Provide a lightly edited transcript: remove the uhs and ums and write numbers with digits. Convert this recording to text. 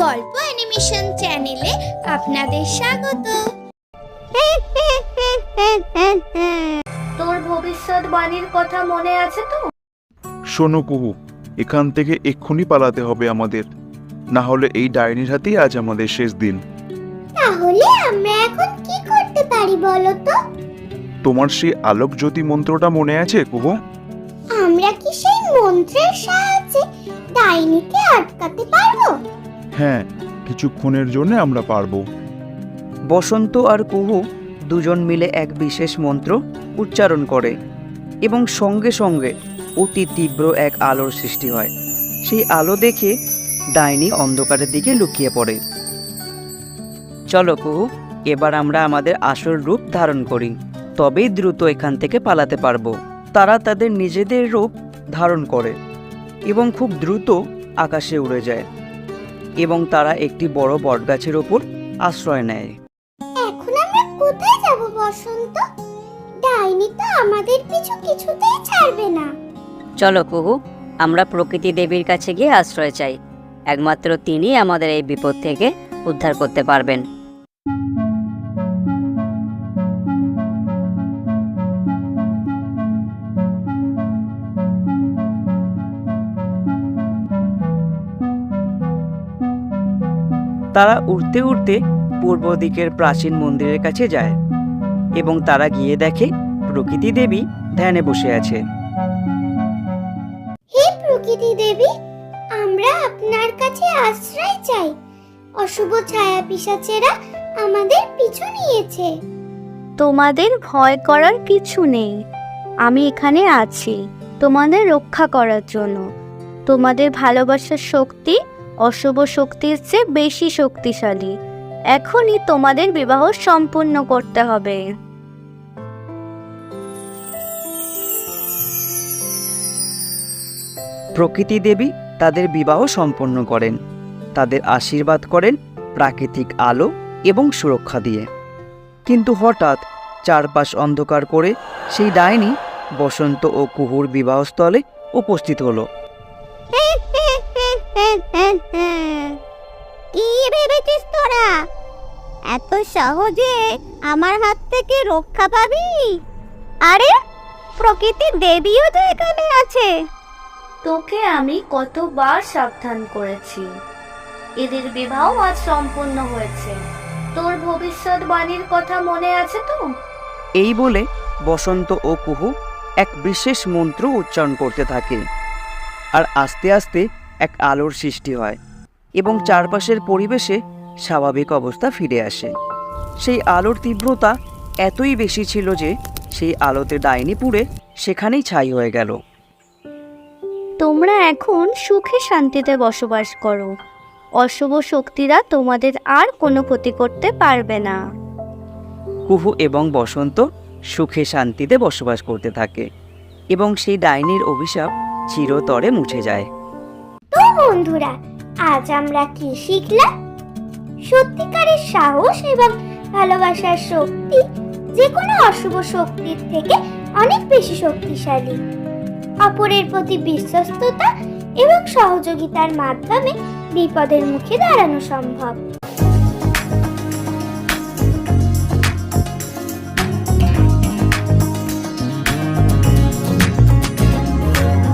গল্প অ্যানিমেশন চ্যানেলে আপনাদের স্বাগত। তোর ভবিষ্যৎবাণীর কথা মনে আছে তো? শোনো কুহু, এখান থেকে এক্ষুনি পালাতে হবে আমাদের, না হলে এই ডাইনির হাতেই আজ আমাদের শেষ দিন। তাহলে আমরা এখন কি করতে পারি বলো তো? তোমার সেই আলোক জ্যোতি মন্ত্রটা মনে আছে কুহু? আমরা কি সেই মন্ত্রের সাহায্যে ডাইনিকে আটকাতে পারবো? হ্যাঁ, কিছুক্ষণের জন্য আমরা পারবো। বসন্ত আর কুহু দুজন মিলে এক বিশেষ মন্ত্র উচ্চারণ করে এবং সঙ্গে সঙ্গে অতি তীব্র এক আলোর সৃষ্টি হয়। সেই আলো দেখে ডাইনি অন্ধকারের দিকে লুকিয়ে পড়ে। চলো কুহু, এবার আমরা আমাদের আসল রূপ ধারণ করি, তবেই দ্রুত এখান থেকে পালাতে পারবো। তারা তাদের নিজেদের রূপ ধারণ করে এবং খুব দ্রুত আকাশে উড়ে যায় এবং তারা একটি বড় বটগাছের ওপর আশ্রয় নেয়। এখন আমরা কোথায় যাব বসন্ত? ডাইনি তো আমাদের পিছু কিছুতেই ছাড়বে না। চলো কুহু, আমরা প্রকৃতি দেবীর কাছে গিয়ে আশ্রয় চাই। একমাত্র তিনিই আমাদের এই বিপদ থেকে উদ্ধার করতে পারবেন। তারা উড়তে উড়তে পূর্ব দিকের প্রাচীন মন্দিরের কাছে যায় এবং তারা গিয়ে দেখে প্রকৃতি দেবী ধ্যানে বসে আছে। হে প্রকৃতি দেবী, আমরা আপনার কাছে আশ্রয় চাই। অশুভ ছায়া পিশাচেরা আমাদের পিছু নিয়েছে। তোমাদের ভয় করার কিছু নেই, আমি এখানে আছি তোমাদের রক্ষা করার জন্য। তোমাদের ভালোবাসার শক্তি অশুভ শক্তির চেয়ে বেশি শক্তিশালী। এখনই তোমাদের বিবাহ সম্পূর্ণ করতে হবে। প্রকৃতি দেবী তাদের বিবাহ সম্পন্ন করেন। তাদের আশীর্বাদ করেন প্রাকৃতিক আলো এবং সুরক্ষা দিয়ে। কিন্তু হঠাৎ চারপাশ অন্ধকার করে সেই ডাইনি বসন্ত ও কুহুর বিবাহস্থলে উপস্থিত হলো। কি ভেবেছিস তোরা এত সহজে আমার হাত থেকে রক্ষা পাবি? আরে প্রকৃতি দেবীও তো এখানে আছে। তোকে আমি কতবার সাবধান করেছি। এদের বিবাহ আজ সম্পূর্ণ হয়েছে। তোর ভবিষ্যৎবাণীর কথা মনে আছে তো? এই বলে বসন্ত ও কুহু এক বিশেষ মন্ত্র উচ্চারণ করতে থাকে আর আস্তে আস্তে এক আলোর সৃষ্টি হয় এবং চারপাশের পরিবেশে স্বাভাবিক অবস্থা ফিরে আসে। সেই আলোর তীব্রতা এতই বেশি ছিল যে সেই আলোতে ডাইনি পুড়ে সেখানেই ছাই হয়ে গেল। তোমরা এখন সুখে শান্তিতে বসবাস করো। অশুভ শক্তিরা তোমাদের আর কোনো ক্ষতি করতে পারবে না। কুহু এবং বসন্ত সুখে শান্তিতে বসবাস করতে থাকে এবং সেই ডাইনির অভিশাপ চিরতরে মুছে যায়। তো বন্ধুরা, আজ আমরা কি শিখলাম? সত্যিকারের সাহস এবং ভালোবাসার শক্তি যে কোনো অশুভ শক্তির থেকে অনেক বেশি শক্তিশালী। অপরের প্রতি বিশ্বস্ততা এবং সহযোগিতার মাধ্যমে বিপদের মুখে দাঁড়ানো সম্ভব।